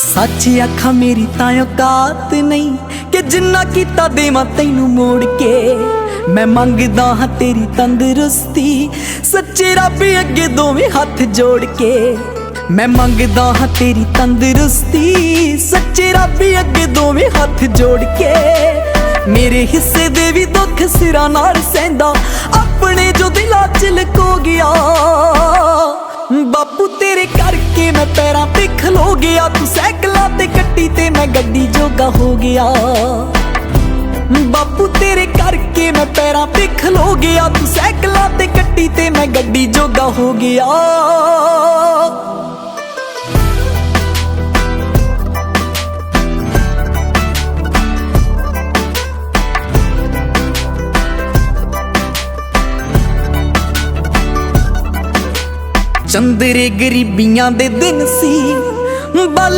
सच आखा मेरी तां औकात नहीं कि जिन्ना कीता देवां तैनू मोड़ के। मैं मंगदा हां तेरी तंदुरुस्ती सच्चे रब अगे दोवें हाथ जोड़ के। मैं मंगदा हां तेरी तंदुरुस्ती सच्चे रब अगे दोवें हाथ जोड़ के। मेरे हिस्से दे भी दुख सिरा नाल सहंदा अपने जो दिलां च लको गया। बापू तेरे करके मैं पैरां ते खलो गया। तू सैकलां ते कट्टी ते मैं गड्डी जोगा हो गया। बापू तेरे करके मैं पैरां ते खलो गया। तू सैकलां ते कट्टी ते मैं गड्डी जोगा हो गया। चंदरे गरीबियां दे दिन सी बाले